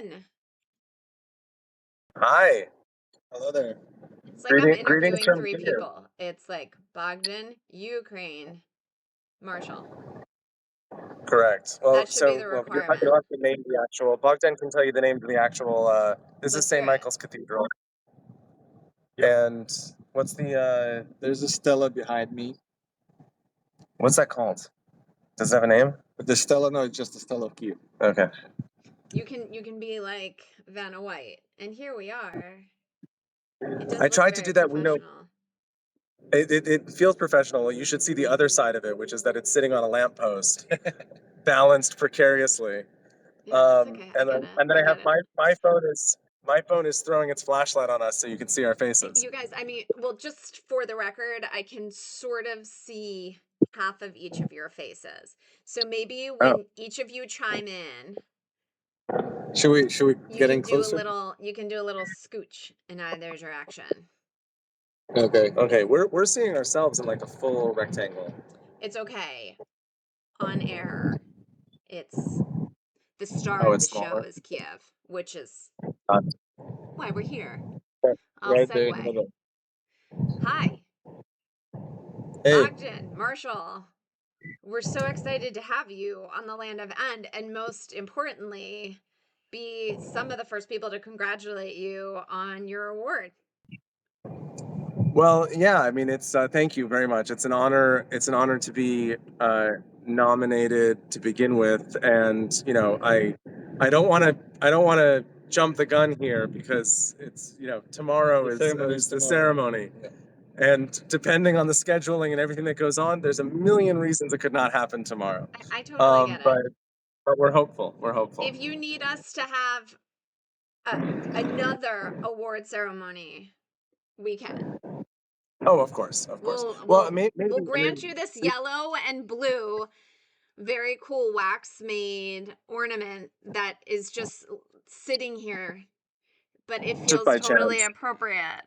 Bogdan. Hi. Hello there. It's like I'm Greetings interviewing from three Kyiv. people. It's like Bogdan, Ukraine, Marshall. Correct. Well, That should be so the you'll requirement. have to name the actual. Bogdan can tell you the name of the actual. This is Let's hear St. it. Michael's Cathedral. Yep. And what's the There's a stela behind me. what's that called? Does it have a name? But the stela, no, it's just the stela of Kyiv. Okay. You can be like Vanna White. And here we are. It does I look tried to very do that. We know professional. it feels professional. You should see the other side of it, which is that it's sitting on a lamppost, balanced precariously. Yeah, it's okay. I And get then it. and then I I have get it. my phone is throwing its flashlight on us so you can see our faces. You guys, I mean, well, just for the record, I can sort of see half of each of your faces. So maybe Oh, when each of you chime in, Should we you get can in do a closer? little scooch in either direction. Okay. okay. We're seeing ourselves in like a full rectangle. It's okay. On air, it's the star Oh, of it's the show smaller. is Kyiv, which is Uh, why we're here. I'll Right there in the segue. middle. Hi, Hey, Bogdan, Marshall. We're so excited to have you on the Land of End, and most importantly, be some of the first people to congratulate you on your award. well, yeah. I mean, it's thank you very much. It's an honor. It's an honor to be nominated to begin with, and I don't want to jump the gun here because it's tomorrow the is ceremony is the tomorrow. ceremony. Yeah. And depending on the scheduling and everything that goes on, there's a million reasons it could not happen tomorrow. I totally get it. But we're hopeful. We're hopeful. If you need us to have another award ceremony, we can. Oh, of course, of course. We'll Well, we'll maybe we'll grant you this yellow and blue, very cool wax made ornament that is just sitting here, but it just feels by totally chance. appropriate.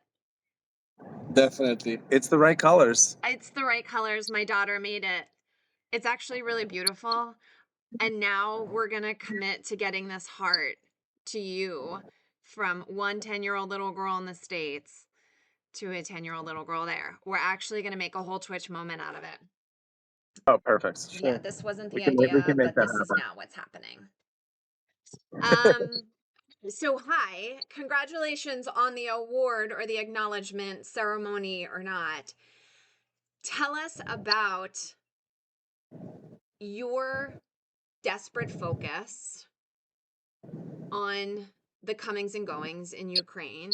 Definitely. It's the right colors. It's the right colors. My daughter made it. It's actually really beautiful. And now we're going to commit to getting this heart to you from one 10-year-old little girl in the States to a 10-year-old little girl there. We're actually going to make a whole Twitch moment out of it. Oh, perfect. Yeah, this wasn't the We idea, can make but that this is happen. now what's happening. So hi, congratulations on the award or the acknowledgement ceremony or not. Tell us about your desperate focus on the comings and goings in Ukraine.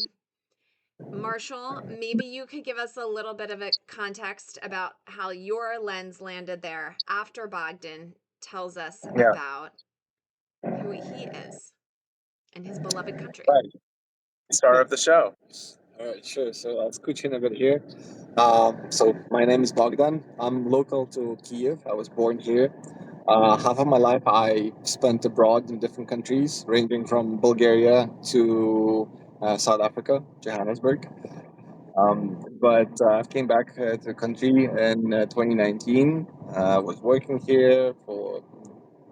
Marshall, maybe you could give us a little bit of a context about how your lens landed there after Bogdan tells us Yeah. about who he is and his beloved country. Right. Star of the show. All right, sure. So I'll scooch in a bit here. So my name is Bogdan. I'm local to Kyiv. I was born here. Half of my life I spent abroad in different countries, ranging from Bulgaria to South Africa, Johannesburg. But I came back to the country in 2019. I was working here for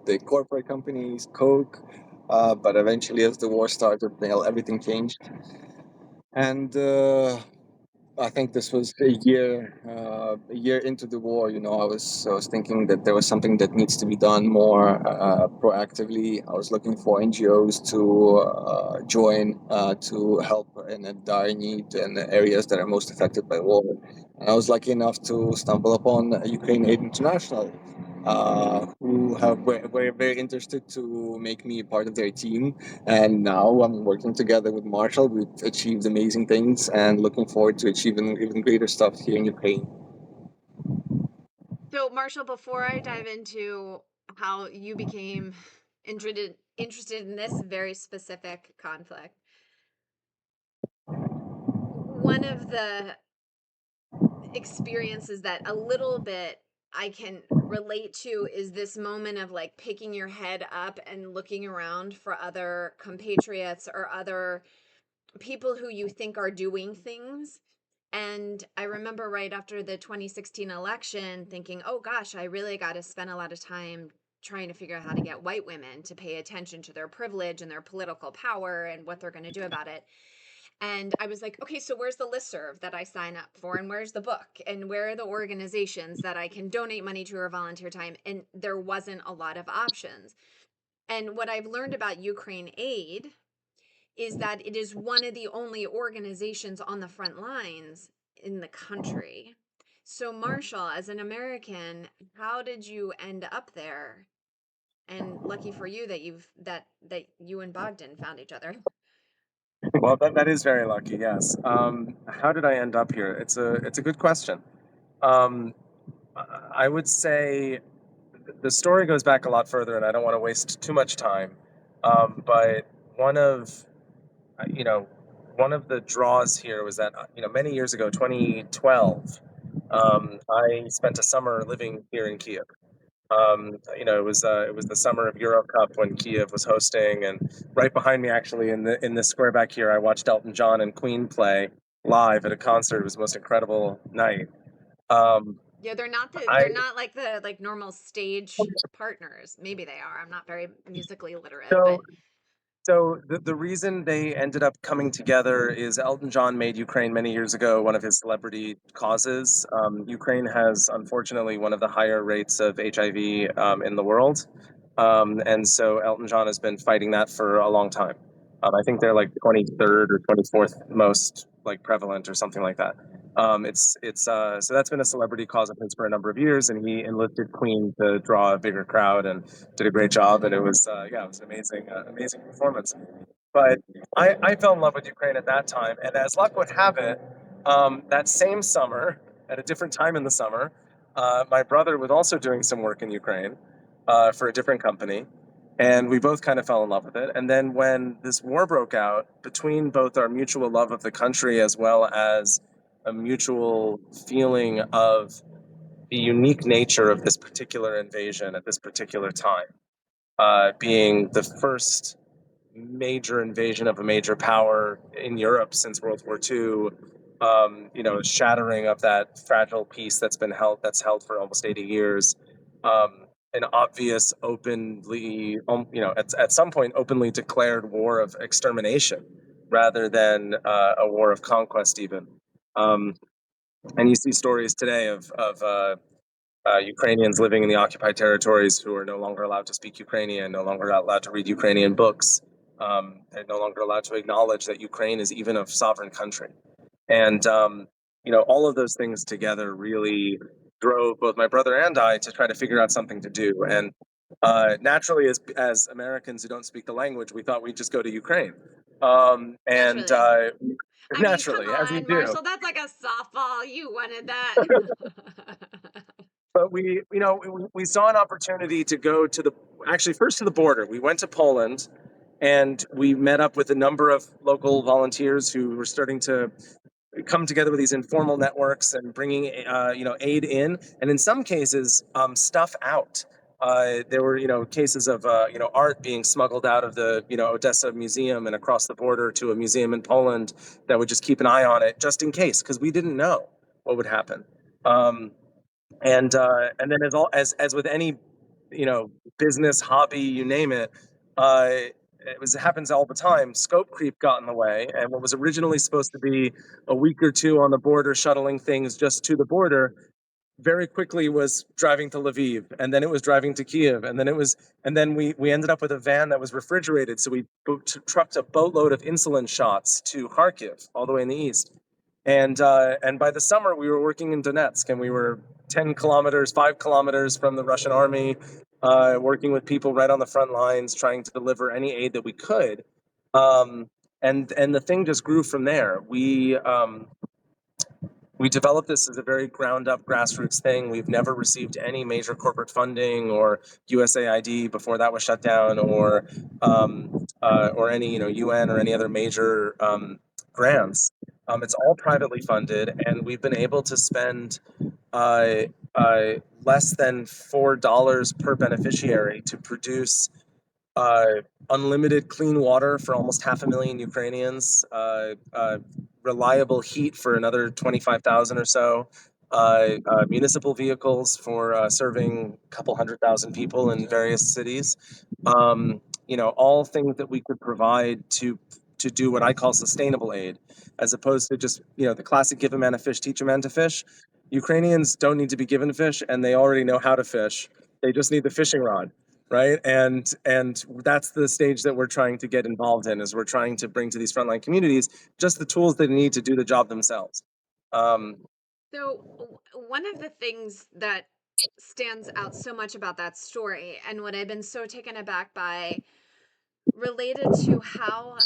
the corporate companies, Coke. But eventually, as the war started, everything changed. And I think this was a year into the war. I was thinking that there was something that needs to be done more proactively. I was looking for NGOs to join to help in a dire need in the areas that are most affected by war. And I was lucky enough to stumble upon Ukraine Aid International, who were very interested to make me a part of their team. And now I'm working together with Marshall. We've achieved amazing things and looking forward to achieving even greater stuff here in Ukraine. So, Marshall, before I dive into how you became interested in this very specific conflict, one of the experiences that a little bit I can relate to is this moment of like picking your head up and looking around for other compatriots or other people who you think are doing things. And I remember right after the 2016 election thinking, oh gosh, I really got to spend a lot of time trying to figure out how to get white women to pay attention to their privilege and their political power and what they're going to do about it. And I was like, okay, so where's the listserv that I sign up for? And where's the book? And where are the organizations that I can donate money to or volunteer time? And there wasn't a lot of options. And what I've learned about Ukraine Aid is that it is one of the only organizations on the front lines in the country. So, Marshall, as an American, how did you end up there? And lucky for you that you and Bogdan found each other. Well, that is very lucky. Yes. How did I end up here? It's a good question. Um, I would say the story goes back a lot further, and I don't want to waste too much time. But one of you know one of the draws here was that many years ago, 2012, I spent a summer living here in Kiev. It was the summer of Euro Cup when Kyiv was hosting, and right behind me, actually, in the square back here, I watched Elton John and Queen play live at a concert. It was the most incredible night. Um, Yeah, I they're not like the like normal stage partners. Maybe they are. I'm not very musically literate, so but So the reason they ended up coming together is Elton John made Ukraine many years ago one of his celebrity causes. Ukraine has unfortunately one of the higher rates of HIV in the world, and so Elton John has been fighting that for a long time. I think they're like 23rd or 24th most like prevalent or something like that. It's so that's been a celebrity cause of his for a number of years, and he enlisted Queen to draw a bigger crowd and did a great job, and it was yeah, it was an amazing performance. But I fell in love with Ukraine at that time, and as luck would have it, that same summer, at a different time in the summer, my brother was also doing some work in Ukraine for a different company, and we both kind of fell in love with it. And then when this war broke out, between both our mutual love of the country as well as a mutual feeling of the unique nature of this particular invasion at this particular time, being the first major invasion of a major power in Europe since World War II. Shattering of that fragile peace that's held for almost 80 years. An obvious, openly, at some point, openly declared war of extermination rather than a war of conquest, even. Um, and you see stories today of Ukrainians living in the occupied territories who are no longer allowed to speak Ukrainian, no longer allowed to read Ukrainian books, and no longer allowed to acknowledge that Ukraine is even a sovereign country. And all of those things together really drove both my brother and I to try to figure out something to do. And naturally, as Americans who don't speak the language, we thought we'd just go to Ukraine. And naturally. I mean, come naturally, as you on, do. Marshall, that's like a softball. You wanted that. But we saw an opportunity to go to the actually first to the border. We went to Poland, and we met up with a number of local volunteers who were starting to come together with these informal networks and bringing aid in, and in some cases stuff out. There were cases of art being smuggled out of the Odessa museum and across the border to a museum in Poland that would just keep an eye on it just in case, because we didn't know what would happen. Um, and then as with any business hobby, you name it, it happens all the time. Scope creep got in the way, and what was originally supposed to be a week or two on the border shuttling things just to the border very quickly was driving to Lviv, and then it was driving to Kiev, and then we ended up with a van that was refrigerated, so we trucked a boatload of insulin shots to Kharkiv, all the way in the east. And by the summer, we were working in Donetsk, and we were 10 kilometers, 5 kilometers from the Russian army, working with people right on the front lines, trying to deliver any aid that we could. Um, and the thing just grew from there. We developed this as a very ground up grassroots thing. We've never received any major corporate funding or USAID before that was shut down, or any UN or any other major grants. It's all privately funded, and we've been able to spend uh, less than $4 per beneficiary to produce uh, unlimited clean water for almost 500,000 Ukrainians, reliable heat for another 25,000 or so, municipal vehicles for serving a couple 100,000 people in various cities. All things that we could provide to do what I call sustainable aid, as opposed to just the classic give a man a fish, teach a man to fish. Ukrainians don't need to be given fish, and they already know how to fish. They just need the fishing rod, right? And that's the stage that we're trying to get involved in. Is we're trying to bring to these frontline communities just the tools they need to do the job themselves. Um, So, one of the things that stands out so much about that story, and what I've been so taken aback by, related to how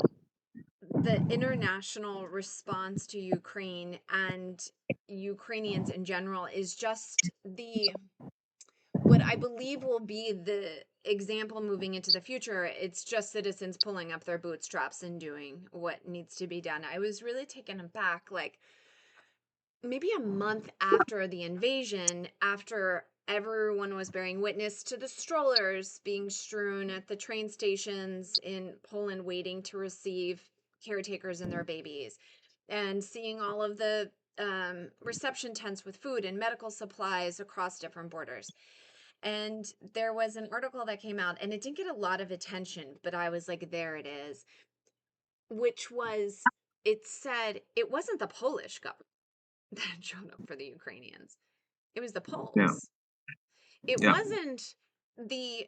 the international response to Ukraine and Ukrainians in general is just the what I believe will be the example moving into the future. It's just citizens pulling up their bootstraps and doing what needs to be done. I was really taken aback, like maybe a month after the invasion, after everyone was bearing witness to the strollers being strewn at the train stations in Poland, waiting to receive caretakers and their babies, and seeing all of the reception tents with food and medical supplies across different borders. And there was an article that came out, and it didn't get a lot of attention, but I was like, there it is, which was, it said it wasn't the Polish government that showed up for the Ukrainians. It was the yeah, Poles. It yeah, wasn't the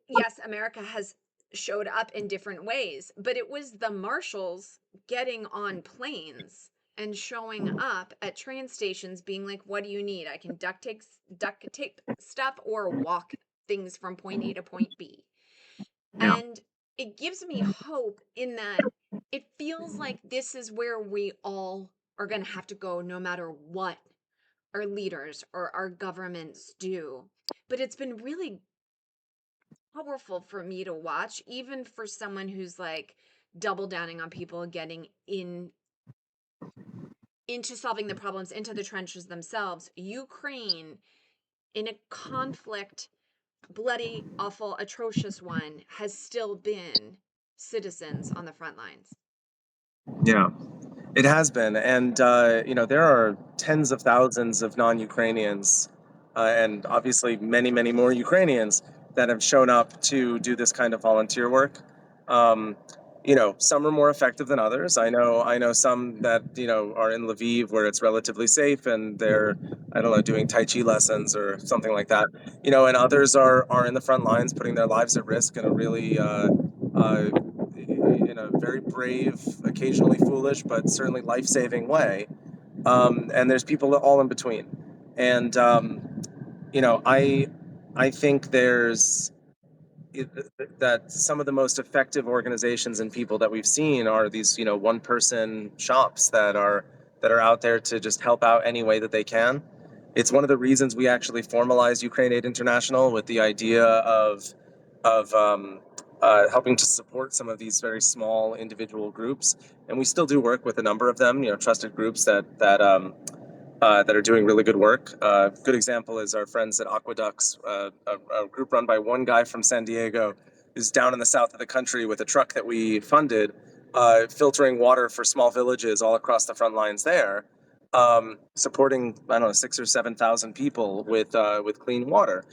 yes, America has showed up in different ways, but it was the marshals getting on planes and showing up at train stations being like, "What do you need? I can duct tape stuff or walk things from point A to point B." yeah, And it gives me hope in that it feels like this is where we all are going to have to go no matter what our leaders or our governments do. But it's been really powerful for me to watch, even for someone who's like double downing on people getting into solving the problems, into the trenches themselves. Ukraine, in a conflict, bloody, awful, atrocious one, has still been citizens on the front lines. yeah. It has been, and there are tens of thousands of non-Ukrainians, and obviously many, many more Ukrainians that have shown up to do this kind of volunteer work. Um, some are more effective than others. I know some that are in Lviv where it's relatively safe, and they're, I don't know, doing Tai Chi lessons or something like that. And others are in the front lines, putting their lives at risk in a really in a very brave, occasionally foolish, but certainly life-saving way. And there's people all in between. And you know, I I think that some of the most effective organizations and people that we've seen are these one person shops that are out there to just help out any way that they can. It's one of the reasons we actually formalized Ukraine Aid International with the idea of helping to support some of these very small individual groups, and we still do work with a number of them, trusted groups that are doing really good work. Good example is our friends at Aqueducts, a group run by one guy from San Diego, who's down in the south of the country with a truck that we funded, filtering water for small villages all across the front lines there, supporting, I don't know, 6 or 7 thousand people with clean water.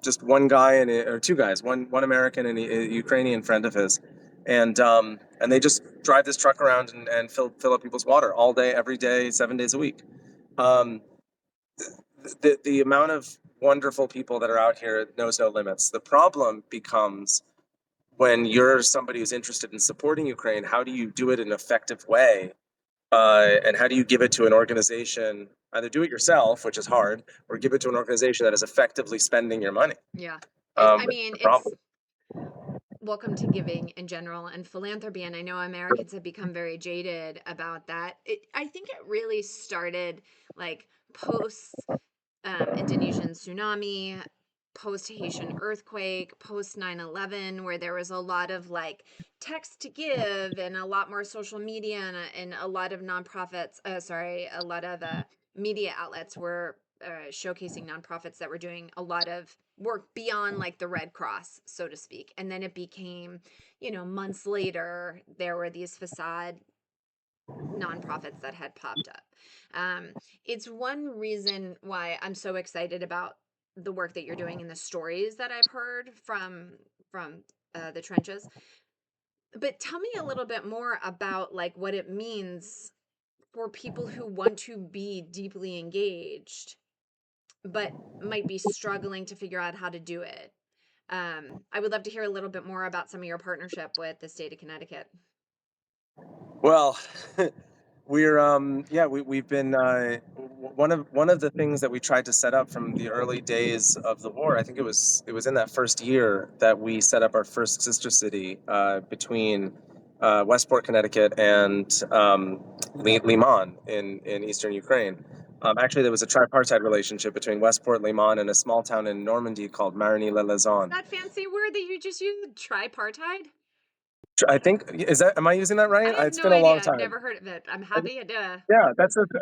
Just one guy or two guys, one American and a Ukrainian friend of his, and they just drive this truck around and fill up people's water all day, every day, 7 days a week. um, the amount of wonderful people that are out here knows no limits. The problem becomes when you're somebody who's interested in supporting Ukraine, how do you do it in an effective way? And how do you give it to an organization, either do it yourself, which is hard, or give it to an organization that is effectively spending your money? Yeah. I That's mean, the it's problem. welcome to giving in general and philanthropy. And I know Americans have become very jaded about that. I think it really started like post Indonesian tsunami, post Haitian earthquake, post 9/11, where there was a lot of like text to give and a lot more social media and a lot of nonprofits, a lot of media outlets were showcasing nonprofits that were doing a lot of work beyond like the Red Cross, so to speak. And then it became, months later, there were these facade nonprofits that had popped up. Um, it's one reason why I'm so excited about the work that you're doing and the stories that I've heard from the trenches. But tell me a little bit more about like what it means for people who want to be deeply engaged but might be struggling to figure out how to do it. I would love to hear a little bit more about some of your partnership with the state of Connecticut. Well, we've been one of the things that we tried to set up from the early days of the war. I think it was in that first year that we set up our first sister city between Westport, Connecticut, and Liman in eastern Ukraine. Actually, there was a tripartite relationship between Westport, Liman, and a small town in Normandy called Marigny-le-Lauzon. That fancy word that you just used, tripartite? I think is that am I using that I right? have It's no been a long idea. I've time. never heard of it. I'm happy to Yeah,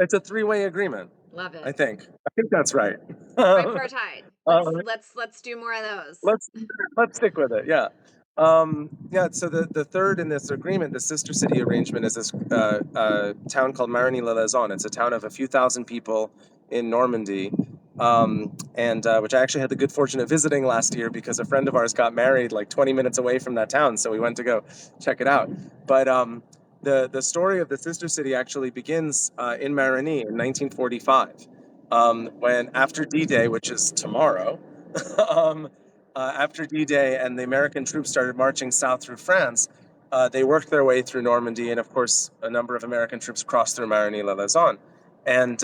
it's a three-way agreement. love I it. think. I think that's right. Tripartite. Uh, Let's do more of those. let's let's stick with it. Yeah. Yeah. So the third in this agreement, the sister city arrangement, is this town called Marigny-le-Lauzon. It's a town of a few thousand people in Normandy, and which I actually had the good fortune of visiting last year because a friend of ours got married like 20 minutes away from that town, so we went to go check it out. But the story of the sister city actually begins in Marigny in 1945, when after D-Day, which is tomorrow. um, After D-Day and the American troops started marching south through France, they worked their way through Normandy, and of course, a number of American troops crossed through Marigny-le-Lauzon. And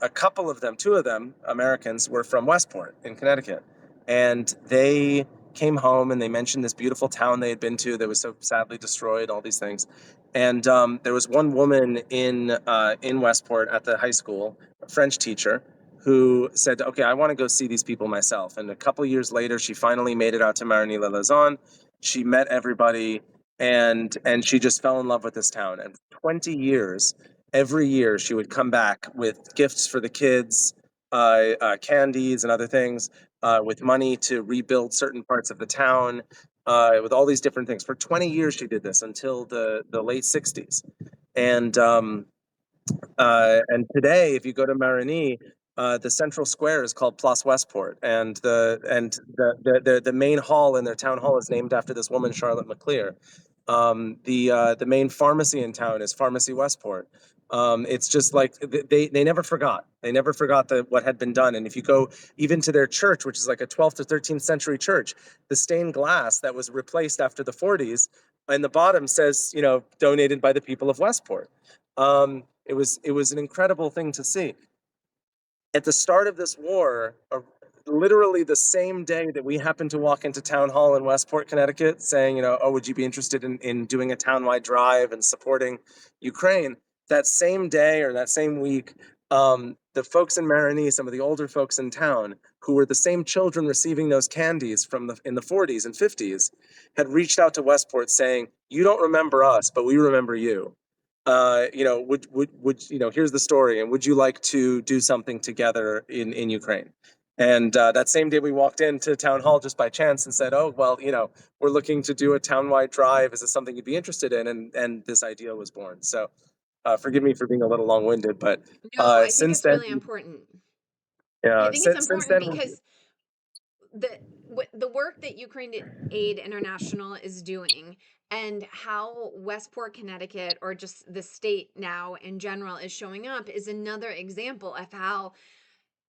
a couple of them, two of them, Americans, were from Westport in Connecticut. And they came home and they mentioned this beautiful town they had been to that was so sadly destroyed, all these things. And there was one woman in Westport at the high school, a French teacher, who said, "Okay, I want to go see these people myself." And a couple years later, she finally made it out to Marigny-le-Lauzon. She met everybody, and she just fell in love with this town. And for 20 years, every year she would come back with gifts for the kids, candies and other things, with money to rebuild certain parts of the town, with all these different things. For 20 years she did this until the late 60s. And and today, if you go to Marigny, the central square is called Place Westport, and the main hall in their town hall is named after this woman, Charlotte McClear. The main pharmacy in town is Pharmacy Westport. It's just like they never forgot. They never forgot what had been done. And if you go even to their church, which is like a 12th or 13th century church, the stained glass that was replaced after the 40s, and the bottom says, donated by the people of Westport. It was an incredible thing to see. At the start of this war, literally the same day that we happened to walk into town hall in Westport, Connecticut, saying, "Oh, would you be interested in doing a townwide drive and supporting Ukraine?" That same day or that same week, the folks in Marigny, some of the older folks in town, who were the same children receiving those candies in the 40s and 50s, had reached out to Westport saying, "You don't remember us, but we remember you. Here's the story, and would you like to do something together in Ukraine?" And that same day, we walked into town hall just by chance and said, "Oh, well, we're looking to do a townwide drive. Is this something you'd be interested in?" And this idea was born. So, forgive me for being a little long-winded, but No, I think since it's then, really important. I yeah, think it's since important then, because the work that Ukraine Aid International is doing and how Westport, Connecticut, or just the state now in general is showing up is another example of how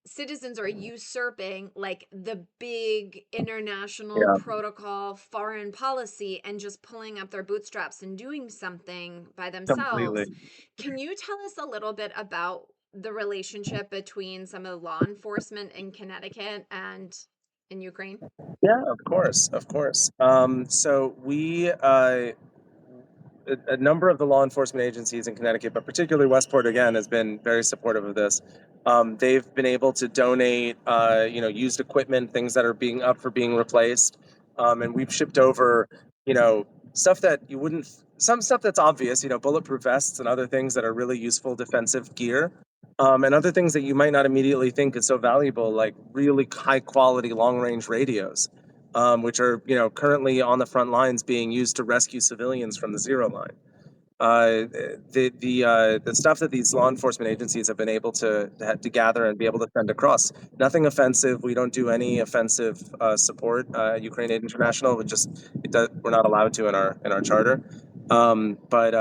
citizens are usurping like the big international yeah, protocol foreign policy and just pulling up their bootstraps and doing something by completely. themselves. Can you tell us a little bit about the relationship between some of the law enforcement in Connecticut and in Ukraine? Yeah, of course, of course. So a number of the law enforcement agencies in Connecticut, but particularly Westport, again, has been very supportive of this. They've been able to donate, used equipment, things that are being up for being replaced, and we've shipped over, you know, stuff that you wouldn't, some stuff that's obvious, bulletproof vests and other things that are really useful defensive gear, and other things that you might not immediately think is so valuable, like really high quality long range radios, which are currently on the front lines being used to rescue civilians from the zero line. The stuff that these law enforcement agencies have been able to gather and be able to send across, nothing offensive. We don't do any offensive support. Ukraine Aid International, we're not allowed to in our charter. But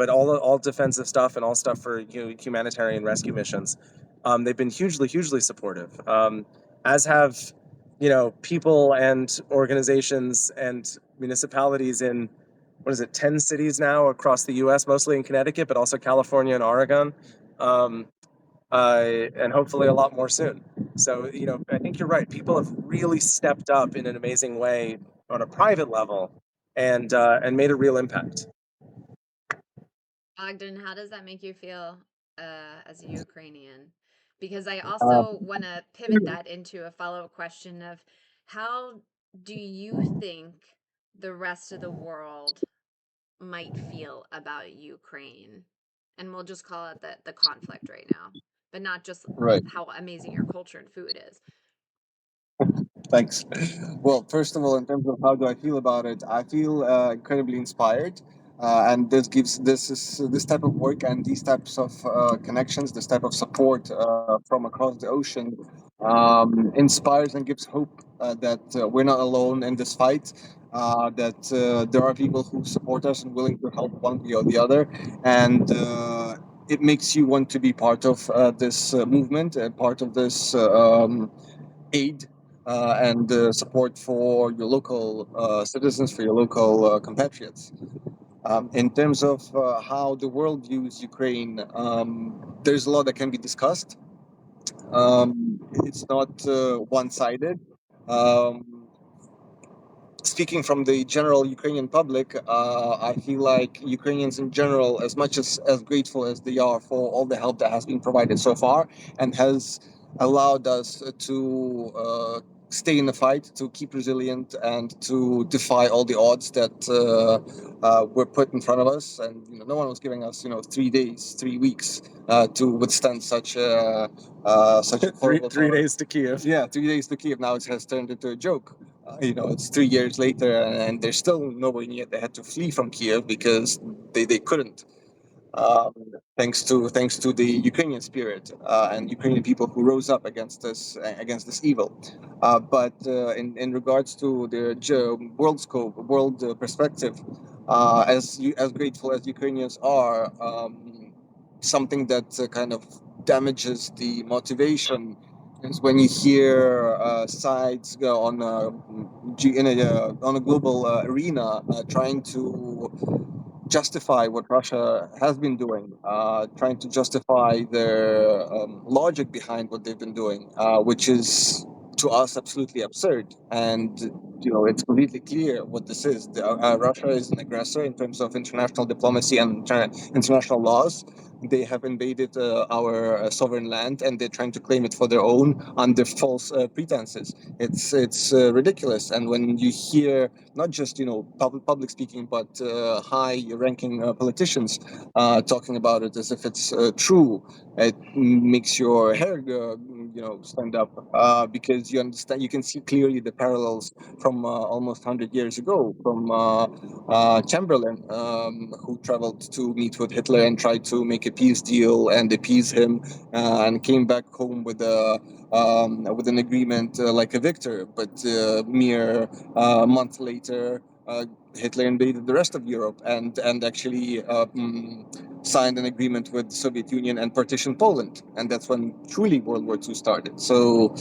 all defensive stuff and all stuff for humanitarian rescue missions, they've been hugely supportive. As have people and organizations and municipalities in, what is it, 10 cities now across the US, mostly in Connecticut, but also California and Oregon, um, and hopefully a lot more soon. So, I think you're right. People have really stepped up in an amazing way on a private level and made a real impact. Bogdan, how does that make you feel as a Ukrainian? Because I Uh, also want to pivot that into a follow-up question of how do you think the rest of the world might feel about Ukraine? And we'll just call it the conflict right now, but not just right. how amazing your culture and food is. Thanks. Well, first of all, in terms of how do I feel about it, I feel incredibly inspired, and this type of work and these types of connections, this type of support from across the ocean, inspires and gives hope that we're not alone in this fight. That there are people who support us and willing to help one way or the other, and it makes you want to be part of this movement and part of this. Aid and support for your local citizens, for your local compatriots. In terms of how the world views Ukraine, there's a lot that can be discussed. It's not one sided. Um, Speaking from the general Ukrainian public, I feel like Ukrainians in general, as much as grateful as they are for all the help that has been provided so far and has allowed us to stay in the fight, to keep resilient, and to defy all the odds that were put in front of us. And no one was giving us 3 days, 3 weeks to withstand such a horrible Three time. days to Kyiv. Yeah, 3 days to Kiev. Now it has turned into a joke. It's 3 years later, and they're still nowhere near. They had to flee from Kiev because they couldn't. Thanks to the Ukrainian spirit and Ukrainian people who rose up against this evil. But in regards to the world scope, world perspective, as grateful as Ukrainians are, something that kind of damages the motivation is when you hear sides go on a global arena trying to justify what Russia has been doing, trying to justify their logic behind what they've been doing, which is to us absolutely absurd. And it's completely clear what this is. Russia is an aggressor in terms of international diplomacy and international laws. They have invaded our sovereign land, and they're trying to claim it for their own under false pretenses. It's ridiculous. And when you hear not just public speaking, but high-ranking politicians talking about it as if it's true. It makes your hair stand up because you can see clearly the parallels from almost 100 years ago, from Chamberlain, who traveled to meet with Hitler and tried to make a peace deal and appease him, and came back home with an agreement like a victor, but mere month later, Hitler invaded the rest of Europe and actually signed an agreement with the Soviet Union and partitioned Poland, and that's when truly World War II started. So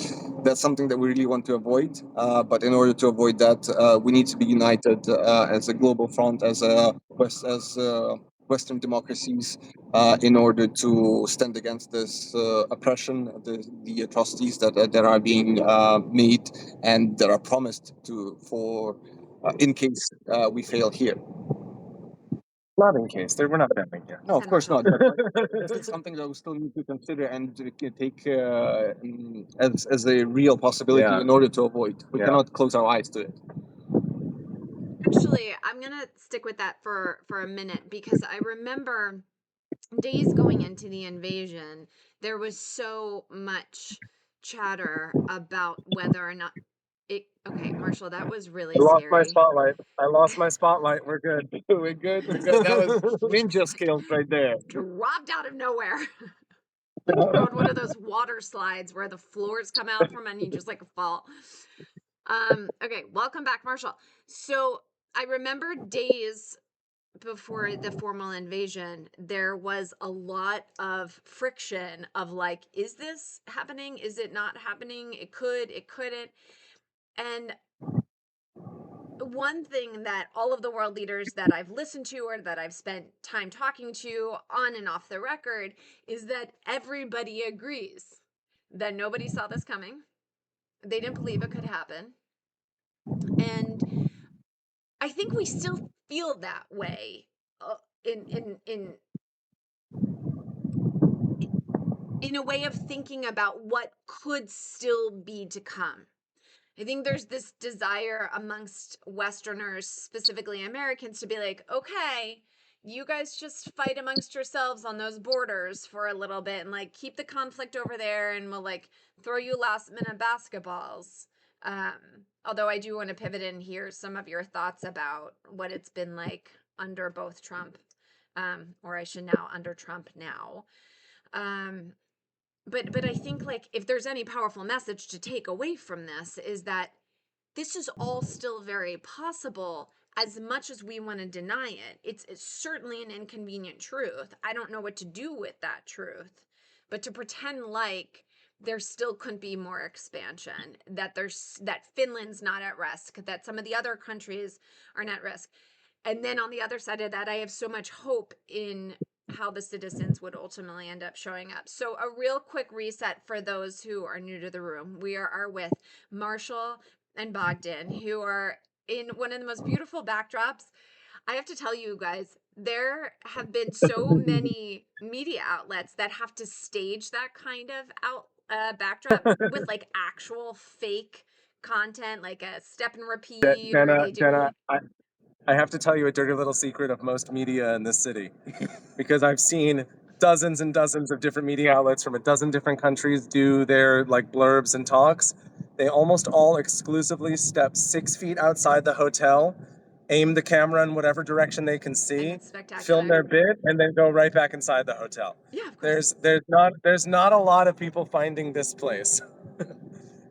that's something that we really want to avoid. But in order to avoid that, we need to be united as a global front, as Western democracies, in order to stand against this oppression, the atrocities that are being made and that are promised to for in case we fail here. Not in case. We're not bending here. No, of course not. Semicolon. But it's something that we still need to consider and take as a real possibility Yeah. in order to avoid. We Yeah. cannot close our eyes to it. Actually, I'm gonna stick with that for a minute because I remember days going into the invasion, there was so much chatter about whether or not Okay, Marshall, that was I really lost my scary. spotlight. I lost my spotlight. We're good. We're good. We're good. That was ninja skills right there. Dropped out of nowhere. Like you go on one of those water slides where the floors come out from and you just like fall. Okay, welcome back, Marshall. So I remember days before the formal invasion, there was a lot of friction of like, is this happening? Is it not happening? It could, it couldn't. And one thing that all of the world leaders that I've listened to or that I've spent time talking to on and off the record is that everybody agrees that nobody saw this coming. They didn't believe it could happen. And I think we still feel that way in in in in a way of thinking about what could still be to come. I think there's this desire amongst Westerners, specifically Americans, to be like, okay, you guys just fight amongst yourselves on those borders for a little bit and like keep the conflict over there and we'll like throw you last minute basketballs. Although I do want to pivot in here some of your thoughts about what it's been like under both Trump, or I should now under Trump now. Um, but I think like if there's any powerful message to take away from this is that this is all still very possible as much as we want to deny it. It's certainly an inconvenient truth. I don't know what to do with that truth. But to pretend like there still couldn't be more expansion, that Finland's not at risk, that some of the other countries are not at risk. And then on the other side of that, I have so much hope in how the citizens would ultimately end up showing up. So, a real quick reset for those who are new to the room. We are with Marshall and Bogdan, who are in one of the most beautiful backdrops. I have to tell you guys, there have been so many media outlets that have to stage that kind of backdrop with like actual fake content, like a step and repeat, or Jenna, they do. Jenna, I have to tell you a dirty little secret of most media in this city, because I've seen dozens and dozens of different media outlets from a dozen different countries do their like blurbs and talks. They almost all exclusively step 6 feet outside the hotel, aim the camera in whatever direction they can And see, it's film spectacular. their bit, and then go right back inside the hotel. Yeah, of course. There's not a lot of people finding this place.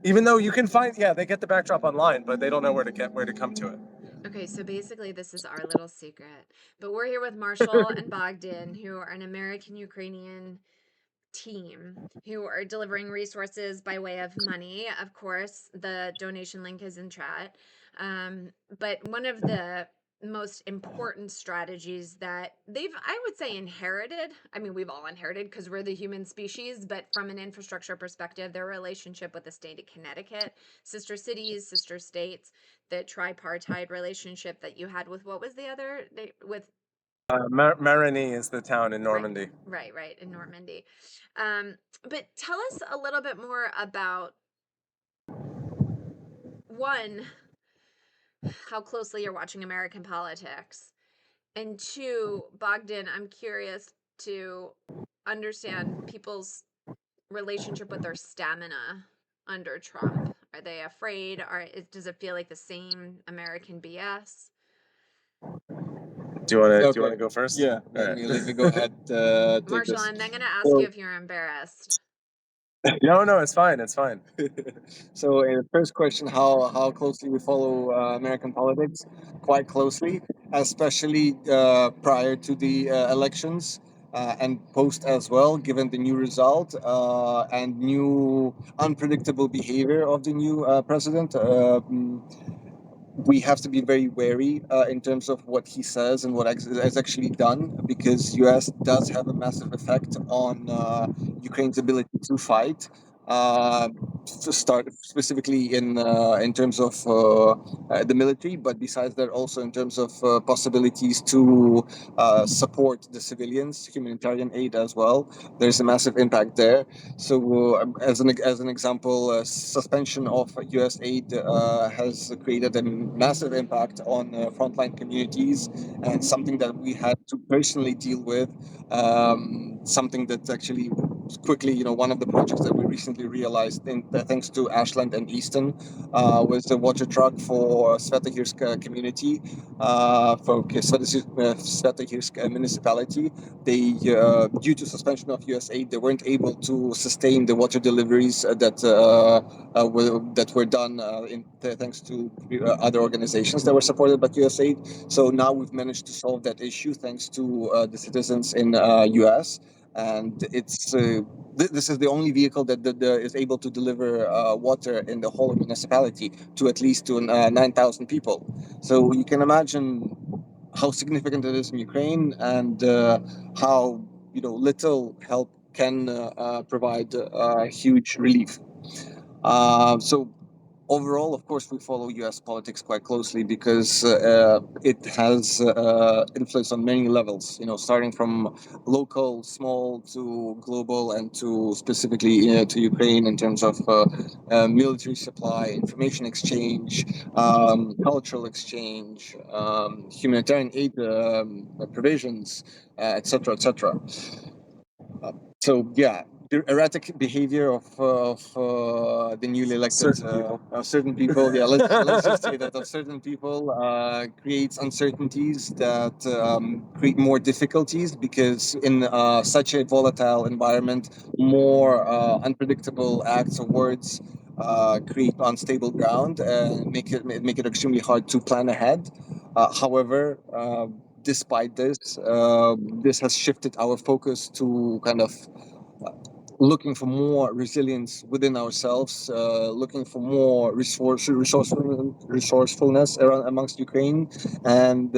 Even though you can find, yeah, they get the backdrop online, but they don't know where to come to it. Okay, so basically, this is our little secret. But we're here with Marshall and Bogdan, who are an American Ukrainian team who are delivering resources by way of money. Of course, the donation link is in chat. But one of the most important strategies that they've, I would say, inherited. I mean, we've all inherited because we're the human species, but from an infrastructure perspective, their relationship with the state of Connecticut, sister cities, sister states, the tripartite relationship that you had with what was the other, with Marigny is the town in right, Normandy. right, in Normandy. But tell us a little bit more about one, how closely you're watching American politics, and two, Bogdan, I'm curious to understand people's relationship with their stamina under Trump. Are they afraid? Does it feel like the same American BS? Do you want to go first? Yeah, All let me right. go ahead, take Marshall, this. I'm then going to ask you So, if you're embarrassed. No, it's fine. It's fine. so the first question: how closely we follow American politics? Quite closely, especially prior to the elections. And post as well, given the new result and new unpredictable behavior of the new president. We have to be very wary in terms of what he says and what is actually done, because US does have a massive effect on Ukraine's ability to fight. Uh, to start specifically in terms of the military, but besides that, also in terms of possibilities to support the civilians, humanitarian aid as well. There's a massive impact there. So, as an example, suspension of U.S. aid has created a massive impact on frontline communities, and something that we had to personally deal with. Something that actually quickly, one of the projects that we recently realized, thanks to Ashland and Easton, was the water truck for Svetogirsk community, for Svetogirsk municipality. They, due to suspension of US aid, they weren't able to sustain the water deliveries that were done thanks to other organizations that were supported by US aid. So now we've managed to solve that issue thanks to the citizens in US, and this is the only vehicle that is able to deliver water in the whole municipality to at least 9,000 people. So you can imagine how significant it is in Ukraine, and how little help can provide huge relief. So overall, of course, we follow U.S. politics quite closely because it has influence on many levels. Starting from local, small, to global, and to specifically to Ukraine in terms of military supply, information exchange, cultural exchange, humanitarian aid provisions, etc., etc. So yeah, the erratic behavior of the newly elected Certain people. certain people. Yeah, let's just say that of certain people creates uncertainties that create more difficulties, because in such a volatile environment, more unpredictable acts or words create unstable ground and make it extremely hard to plan ahead. However, despite this, this has shifted our focus to kind of looking for more resilience within ourselves, looking for more resourcefulness around amongst Ukraine, and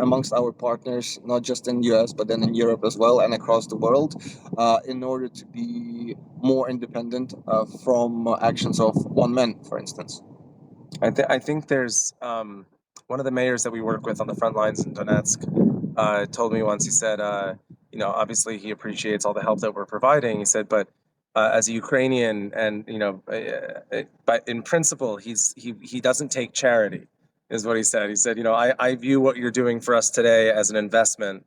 amongst our partners, not just in US but then in Europe as well and across the world, in order to be more independent from actions of one man, for instance. I think there's one of the mayors that we work with on the front lines in Donetsk told me once. He said, obviously he appreciates all the help that we're providing. He said, but as a Ukrainian, and but in principle, he doesn't take charity, is what he said. He said, I view what you're doing for us today as an investment,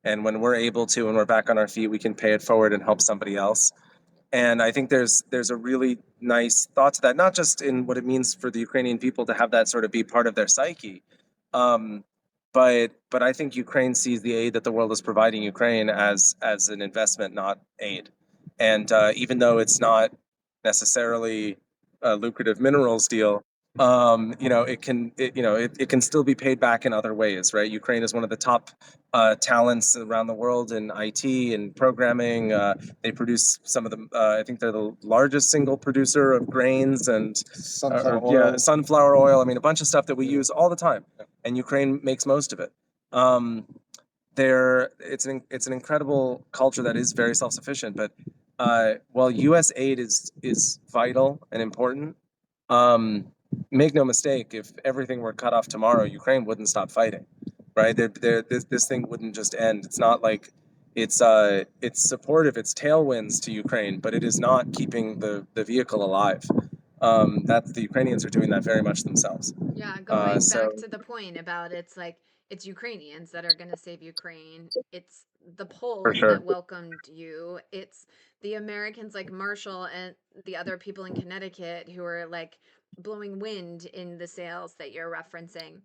and when we're able to, when we're back on our feet, we can pay it forward and help somebody else. And I think there's a really nice thought to that, not just in what it means for the Ukrainian people to have that sort of be part of their psyche, um, but I think Ukraine sees the aid that the world is providing Ukraine as an investment, not aid. And even though it's not necessarily a lucrative minerals deal, it can still be paid back in other ways, right? Ukraine is one of the top talents around the world in IT and programming. They produce some of the, I think they're the largest single producer of grains and Sunflower yeah, oil. sunflower oil. I mean, a bunch of stuff that we use all the time, and Ukraine makes most of it. Um, it's an incredible culture that is very self sufficient. But while U.S. aid is vital and important, um, make no mistake, if everything were cut off tomorrow, Ukraine wouldn't stop fighting, right? This thing wouldn't just end. It's not like it's supportive, it's tailwinds to Ukraine, but it is not keeping the vehicle alive. That the Ukrainians are doing that very much themselves. Yeah, going back So to the point about it's Ukrainians that are going to save Ukraine. It's the for Poles sure. that welcomed you. It's the Americans like Marshall and the other people in Connecticut who are like blowing wind in the sails that you're referencing.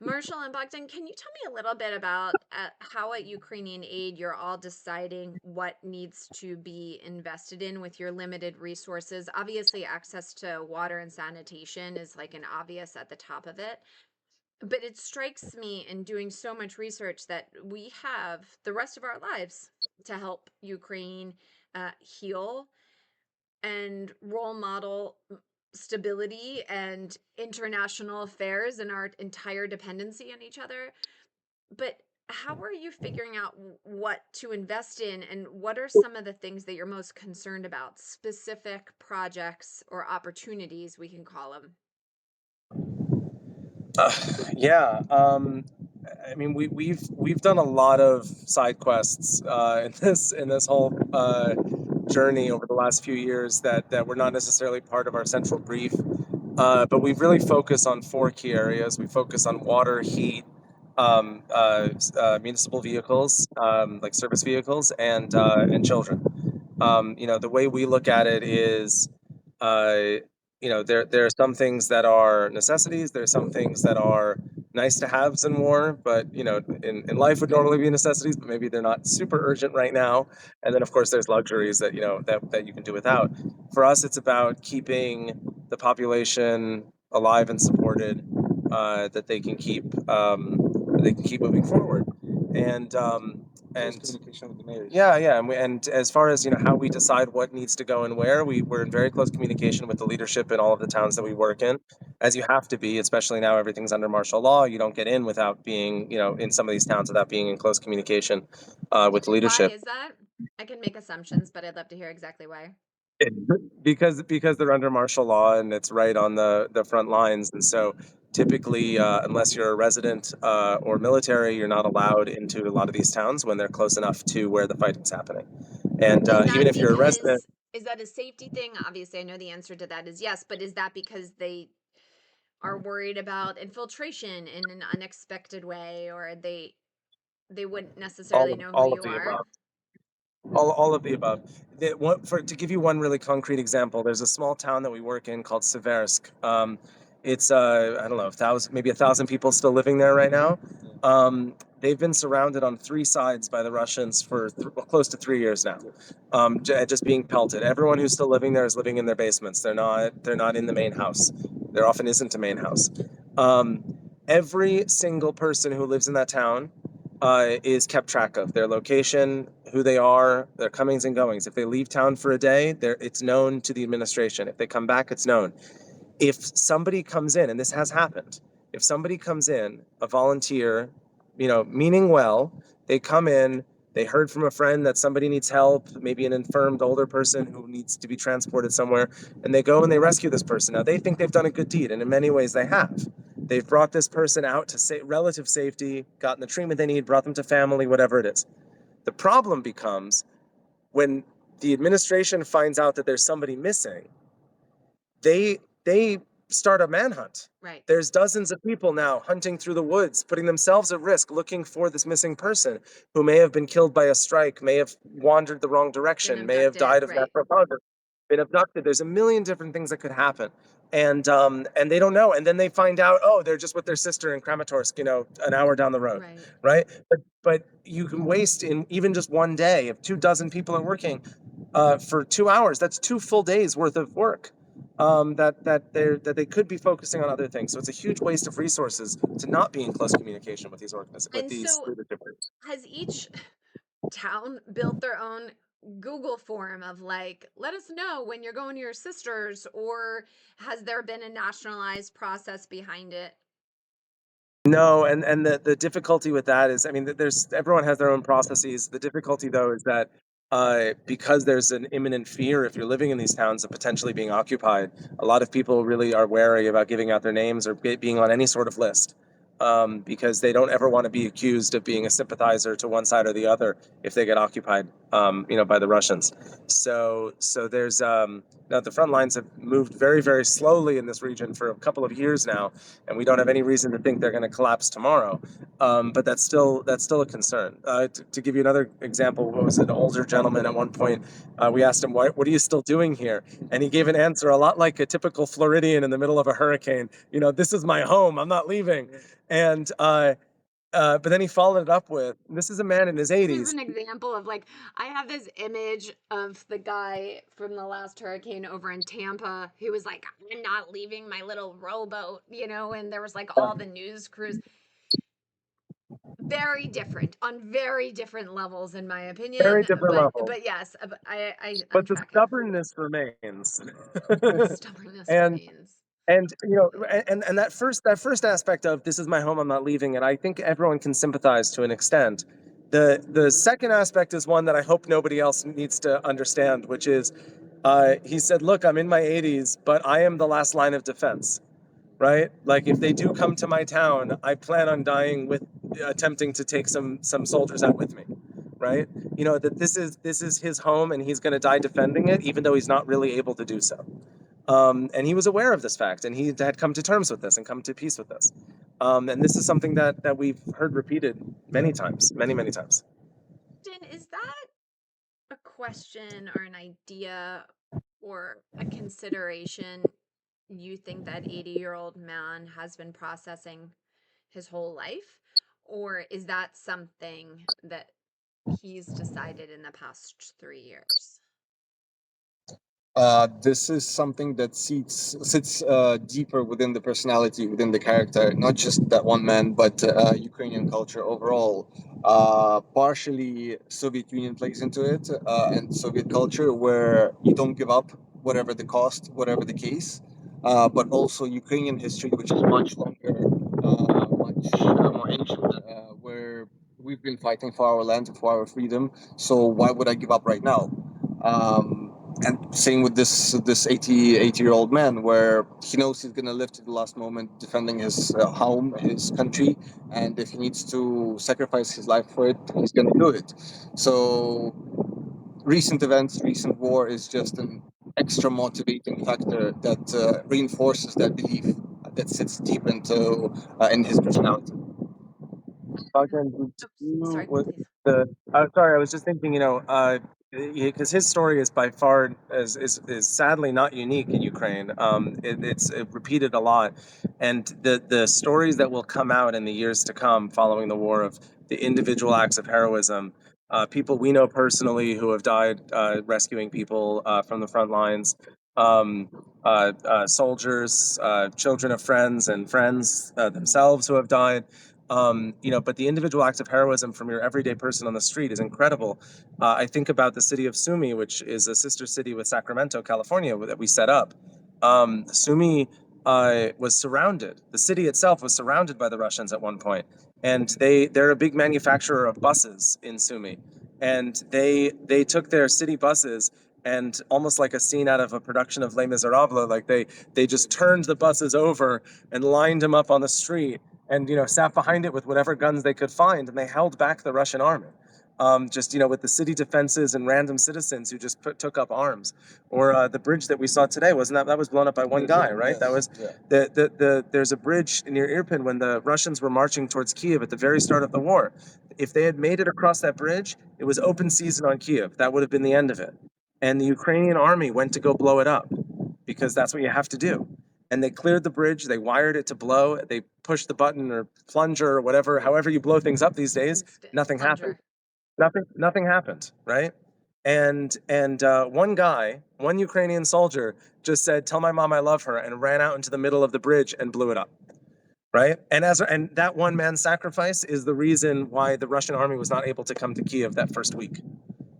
Marshall and Bogdan, can you tell me a little bit about how at Ukrainian Aid you're all deciding what needs to be invested in with your limited resources? Obviously, access to water and sanitation is like an obvious at the top of it. But it strikes me in doing so much research that we have the rest of our lives to help Ukraine heal and role model stability and international affairs and our entire dependency on each other. But how are you figuring out what to invest in, and what are some of the things that you're most concerned about? Specific projects or opportunities, we can call them. Uh, yeah, I mean, we've done a lot of side quests in this whole journey over the last few years that were not necessarily part of our central brief. But we've really focused on four key areas. We focus on water, heat, municipal vehicles, like service vehicles, and children. The way we look at it is, uh, there are some things that are necessities. There are some things that are nice to haves in war, but in life would normally be necessities, but maybe they're not super urgent right now. And then of course there's luxuries that that you can do without. For us, it's about keeping the population alive and supported, that they can keep moving forward, and Close and communication with the mayors. yeah, and as far as how we decide what needs to go and where, we're in very close communication with the leadership in all of the towns that we work in, as you have to be, especially now everything's under martial law. You don't get in without being, in some of these towns without being in close communication with the Why leadership. is that? I can make assumptions, but I'd love to hear exactly why. Because they're under martial law and it's right on the front lines, and so typically, unless you're a resident or military, you're not allowed into a lot of these towns when they're close enough to where the fighting's happening. And Is even that if you're a resident. because is that a safety thing? Obviously, I know the answer to that is yes, but is that because they are worried about infiltration in an unexpected way, or they wouldn't necessarily know who All of you the are? above. All of the above. To give you one really concrete example, there's a small town that we work in called Seversk. It's I don't know, maybe 1,000 people still living there right now. They've been surrounded on three sides by the Russians for close to 3 years now, just being pelted. Everyone who's still living there is living in their basements. They're not in the main house. There often isn't a main house. Um, every single person who lives in that town is kept track of. Their location, who they are, their comings and goings. If they leave town for a day, it's known to the administration. If they come back, it's known. If somebody comes in, and this has happened, if somebody comes in, a volunteer, meaning well, they come in, they heard from a friend that somebody needs help, maybe an infirmed older person who needs to be transported somewhere, and they go and they rescue this person. Now, they think they've done a good deed, and in many ways they have. They've brought this person out to relative safety, gotten the treatment they need, brought them to family, whatever it is. The problem becomes when the administration finds out that there's somebody missing, they start a manhunt. Right. There's dozens of people now hunting through the woods, putting themselves at risk, looking for this missing person who may have been killed by a strike, may have wandered the wrong Been direction, may have abducted, died of right. natural causes, been abducted. There's a million different things that could happen. And they don't know. And then they find out, oh, they're just with their sister in Kramatorsk, an hour down the road. Right. Right. But you can waste in even just one day, if 24 people are working for 2 hours, that's 2 full days worth of work, that they could be focusing on other things. So it's a huge waste of resources to not be in close communication with these with And these so leadership groups. has each town built their own Google form of like, let us know when you're going to your sister's, or has there been a nationalized process behind it? No, and the difficulty with that is, I mean, there's everyone has their own processes. The difficulty though is that because there's an imminent fear if you're living in these towns of potentially being occupied, a lot of people really are wary about giving out their names or being on any sort of list. Because they don't ever want to be accused of being a sympathizer to one side or the other if they get occupied, by the Russians. So there's now the front lines have moved very, very slowly in this region for a couple of years now, and we don't have any reason to think they're going to collapse tomorrow. But that's still a concern. To give you another example, what was it? An older gentleman at one point, we asked him, what are you still doing here? And he gave an answer a lot like a typical Floridian in the middle of a hurricane. This is my home. I'm not leaving. And but then he followed it up with, this is a man in his This is 80s. an example of like, I have this image of the guy from the last hurricane over in Tampa who was like, I'm not leaving my little rowboat, and there was like all the news crews. Very different on very different levels, in my Very opinion. different level. But yes, I'm But the tracking. stubbornness remains. Stubbornness and remains. and and that first aspect of this is my home, I'm not leaving it, I think everyone can sympathize to an extent. The second aspect is one that I hope nobody else needs to understand, which is, he said, look, I'm in my 80s, but I am the last line of defense, right? Like if they do come to my town, I plan on dying with attempting to take some soldiers out with me, right? That this is his home and he's going to die defending it, even though he's not really able to do so. And he was aware of this fact, and he had come to terms with this and come to peace with this. And this is something that we've heard repeated many times, many times. Is that a question or an idea or a consideration you think that 80-year-old man has been processing his whole life? Or is that something that he's decided in the past 3 years? This is something that sits deeper within the personality, within the character, not just that one man, but Ukrainian culture overall. Partially, Soviet Union plays into it, and Soviet culture, where you don't give up, whatever the cost, whatever the case. But also Ukrainian history, which is much longer, much more ancient, where we've been fighting for our land, for our freedom. So why would I give up right now? And same with this 80 year old man, where he knows he's gonna live to the last moment defending his home, his country, and if he needs to sacrifice his life for it, he's gonna do it. So recent events, recent war is just an extra motivating factor that reinforces that belief that sits deep into in his personality. Bogdan, Oh, you sorry, was please. the? Sorry, I was just thinking. Because his story is by far is sadly not unique in Ukraine. It's repeated a lot, and the stories that will come out in the years to come following the war of the individual acts of heroism, people we know personally who have died rescuing people from the front lines. Um, Soldiers, children of friends, and friends themselves who have died. But the individual acts of heroism from your everyday person on the street is incredible. I think about the city of Sumi, which is a sister city with Sacramento, California, that we set up. Sumi was surrounded. The city itself was surrounded by the Russians at one point, and they're a big manufacturer of buses in Sumi, and they took their city buses. And almost like a scene out of a production of Les Miserables, like they just turned the buses over and lined them up on the street, and sat behind it with whatever guns they could find, and they held back the Russian army. Just with the city defenses and random citizens who just took up arms. Or the bridge that we saw today, wasn't that was blown up by one guy, right? That was there's a bridge near Irpin when the Russians were marching towards Kyiv at the very start of the war. If they had made it across that bridge, it was open season on Kyiv. That would have been the end of it. And the Ukrainian army went to go blow it up because that's what you have to do. And they cleared the bridge. They wired it to blow. They pushed the button or plunger or whatever, however you blow things up these days. Nothing happened. Plunger. Nothing happened, right? And one Ukrainian soldier, just said, "Tell my mom I love her," and ran out into the middle of the bridge and blew it up, right? And that one man's sacrifice is the reason why the Russian army was not able to come to Kiev that first week,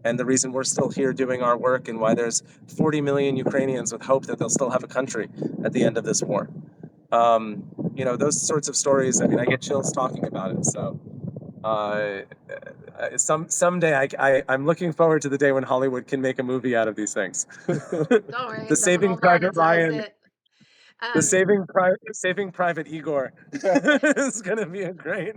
and the reason we're still here doing our work, and why there's 40 million Ukrainians with hope that they'll still have a country at the end of this war. Those sorts of stories. I mean, I get chills talking about it. So uh, someday I'm looking forward to the day when Hollywood can make a movie out of these things. Don't worry, the we'll Saving Private monetize Ryan, it. the Um, Saving Private Igor is going to be a great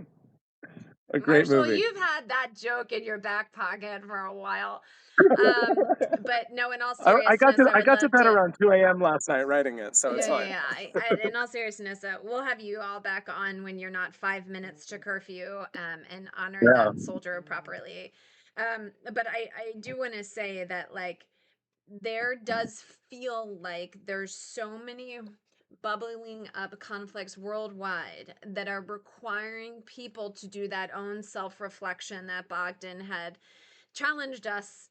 Marshall, movie. you've had that joke in your back pocket for a while. But no, in all I got seriousness, to I I would got to love bed to. around 2 a.m. last night writing it, so it's Yeah, yeah, fine. yeah. In all seriousness, we'll have you all back on when you're not 5 minutes to curfew, and honor Yeah. that soldier properly. But I do want to say that, like, there does feel like there's so many bubbling up conflicts worldwide that are requiring people to do that own self-reflection that Bogdan had challenged us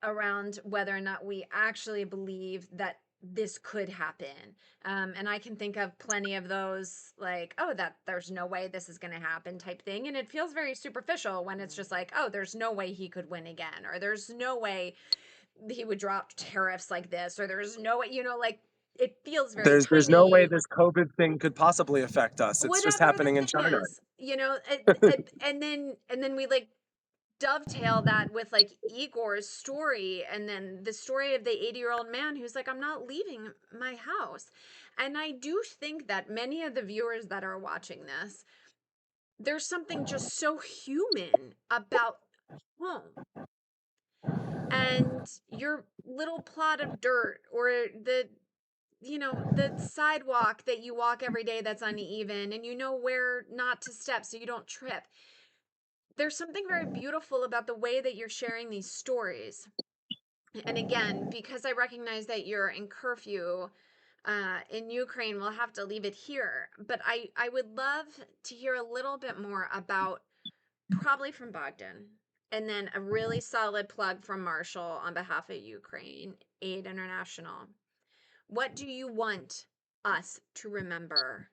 around, whether or not we actually believe that this could happen. And I can think of plenty of those, like, oh, that there's no way this is going to happen type thing. And it feels very superficial when it's just like, oh, there's no way he could win again, or there's no way he would drop tariffs like this, or there's no way, like, it feels very There's no way tiny. this COVID thing could possibly affect us. It's just Whatever the happening in thing China. is, and then we, like, dovetail that with, like, Igor's story, and then the story of the 80-year-old man who's like, I'm not leaving my house. And I do think that many of the viewers that are watching this, there's something just so human about home and your little plot of dirt, or the sidewalk that you walk every day that's uneven, and you know where not to step so you don't trip. There's something very beautiful about the way that you're sharing these stories. And again, because I recognize that you're in curfew in Ukraine, we'll have to leave it here. But I would love to hear a little bit more about, probably from Bogdan, and then a really solid plug from Marshall on behalf of Ukraine Aid International. What do you want us to remember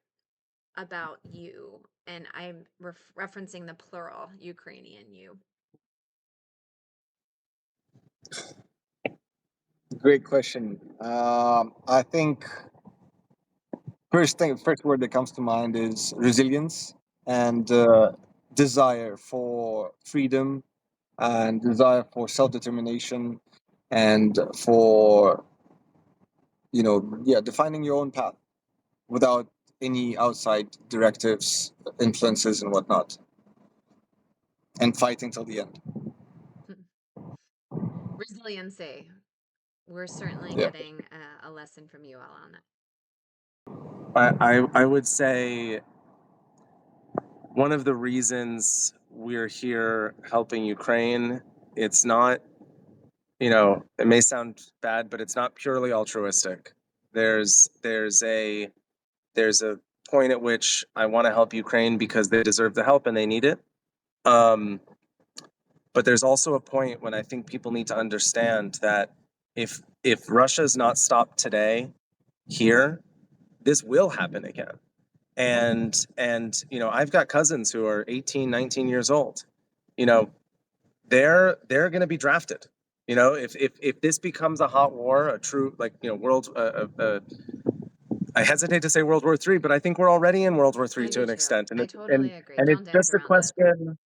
about you? And I'm referencing the plural, Ukrainian you. Great question. I think first word that comes to mind is resilience and desire for freedom and desire for self determination and for defining your own path without any outside directives, influences, and whatnot, and fighting till the end. Resiliency. We're certainly Yeah. getting a lesson from you all on that. I would say one of the reasons we're here helping Ukraine, it's not, it may sound bad, but it's not purely altruistic. There's a point at which I want to help Ukraine because they deserve the help and they need it. Um, but there's also a point when I think people need to understand that if Russia's not stopped today here, this will happen again. And I've got cousins who are 18, 19 years old. You know, they're going to be drafted. If this becomes a hot war, a true world I hesitate to say World War III, but I think we're already in World War III I to do an too. extent, and I it's and totally agree. and it's Don't dance just a around it. question.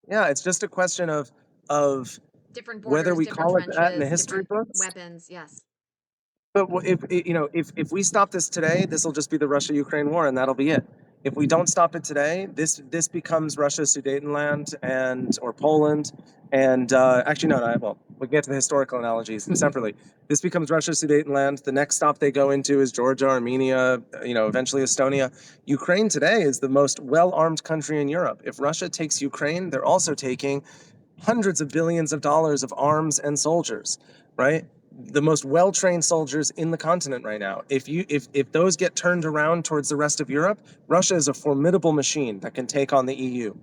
Yeah, it's just a question of Different whether borders, we different call it that in the trenches, history different books. weapons. Yes. But if we stop this today, this will just be the Russia-Ukraine war, and that'll be it. If we don't stop it today, this becomes Russia's Sudetenland and or Poland, and actually no, well, we can get to the historical analogies separately. This becomes Russia's Sudetenland. The next stop they go into is Georgia, Armenia, eventually Estonia. Ukraine today is the most well-armed country in Europe. If Russia takes Ukraine, they're also taking hundreds of billions of dollars of arms and soldiers, right? The most well-trained soldiers in the continent right now. If those get turned around towards the rest of Europe, Russia is a formidable machine that can take on the EU.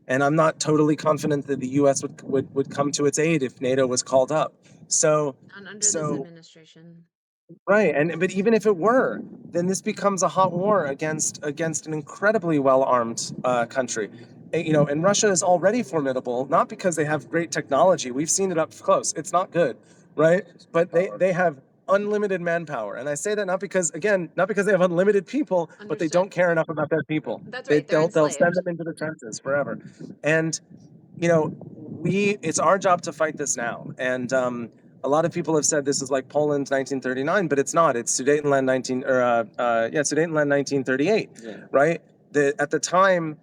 And I'm not totally confident that the US would come to its aid if NATO was called up. So Not under this so administration. Right, and but even if it were, then this becomes a hot war against an incredibly well-armed country. And Russia is already formidable, not because they have great technology. We've seen it up close. It's not good, right? But they have unlimited manpower, and I say that not because they have unlimited people, but they Understood. don't care enough about their people. That's They right. They're they'll send enslaved. them into the trenches forever, and it's our job to fight this now. And a lot of people have said this is like Poland 1939, but it's not. It's Sudetenland 1938, Yeah. right? At the time,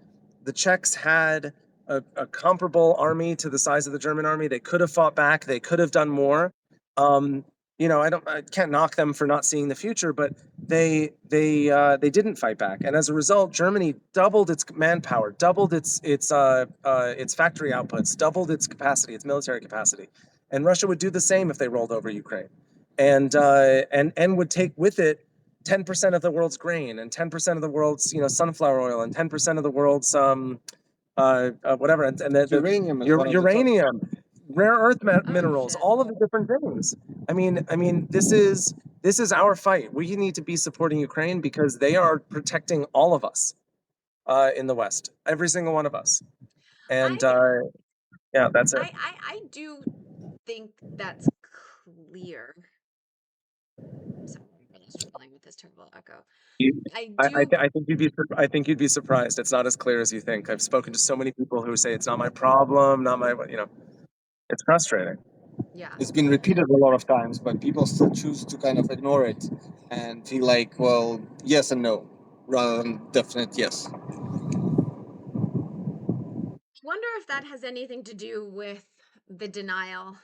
the Czechs had a comparable army to the size of the German army. They could have fought back. They could have done more. Um, I can't knock them for not seeing the future, but they didn't fight back, and as a result, Germany doubled its manpower, doubled its factory outputs, doubled its capacity, its military capacity, and Russia would do the same if they rolled over Ukraine, and would take with it 10% of the world's grain and 10% of the world's sunflower oil and 10% of the world's whatever, and Uranium is one of the top. uranium, rare earth Oh minerals, shit. all of the different things. I mean, this is our fight. We need to be supporting Ukraine because they are protecting all of us in the West, every single one of us. And I yeah, that's it. I do think that's clear. Sorry, I'm really struggling with this terrible echo. You- I do. I think you'd be surprised. It's not as clear as you think. I've spoken to so many people who say it's not my problem, not my, it's frustrating. Yeah. It's been repeated a lot of times, but people still choose to kind of ignore it and feel like, well, yes and no, rather than definite yes. Wonder if that has anything to do with the denial,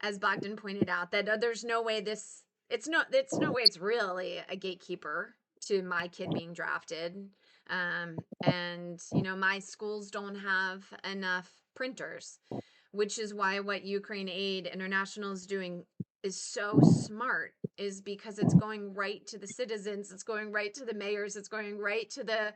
as Bogdan pointed out, that there's no way this it's no way it's really a gatekeeper to my kid being drafted. And my schools don't have enough printers, which is why what Ukraine Aid International is doing is so smart is because it's going right to the citizens, it's going right to the mayors, it's going right to the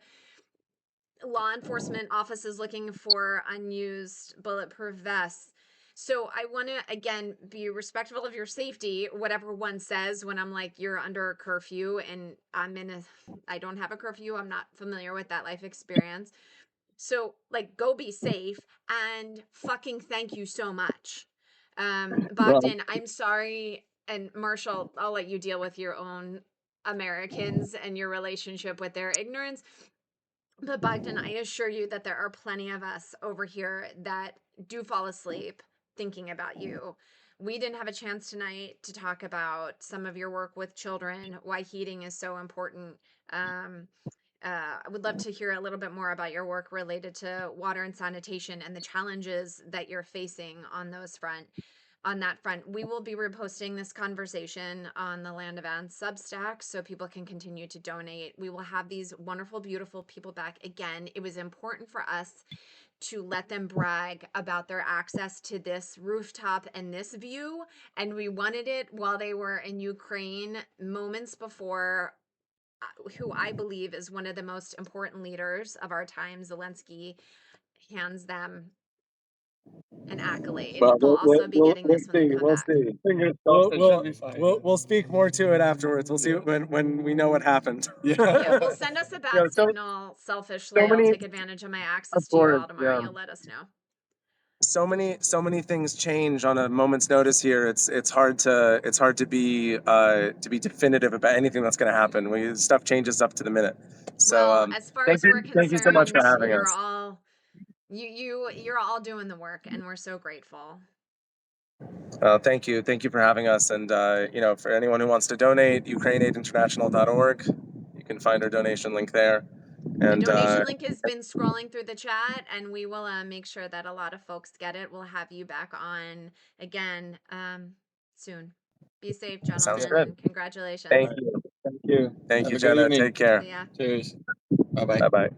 law enforcement offices looking for unused bulletproof vests. So I want to again be respectful of your safety, whatever one says when I'm like, you're under a curfew and I don't have a curfew. I'm not familiar with that life experience. So like, go be safe and fucking thank you so much. Well, Bogdan, I'm sorry. And Marshall, I'll let you deal with your own Americans and your relationship with their ignorance. But Bogdan, I assure you that there are plenty of us over here that do fall asleep thinking about you. We didn't have a chance tonight to talk about some of your work with children, why heating is so important. Um, I would love to hear a little bit more about your work related to water and sanitation and the challenges that you're facing on that front. We will be reposting this conversation on the Land Events Substack so people can continue to donate. We will have these wonderful, beautiful people back again. It was important for us to let them brag about their access to this rooftop and this view. And we wanted it while they were in Ukraine, moments before who I believe is one of the most important leaders of our time, Zelensky, hands them an accolade. well, They'll also be getting we'll this when they see. come We'll back. see. Fingers crossed, it should be fine. We'll speak more to it afterwards. We'll see when we know what happened. Yeah, Yeah. well, send us a Yeah, bad signal. so Selfishly, I'll many, take advantage of my access of to you course, all tomorrow. yeah. You'll let us know. So many things change on a moment's notice here. It's hard to be definitive about anything that's going to happen. Stuff changes up to the minute. So Well, as far thank as we're you so much for concerned, having us. you're all doing the work, and we're so grateful. Thank you for having us. And for anyone who wants to donate, ukraineaidinternational.org. You can find our donation link there. The And donation link has been scrolling through the chat, and we will make sure that a lot of folks get it. We'll have you back on again soon. Be safe, sounds gentlemen, good. and congratulations. Thank you. Thank you. Thank Have you, a good Jenna. evening. Take care. See ya. Cheers. Bye bye. Bye bye.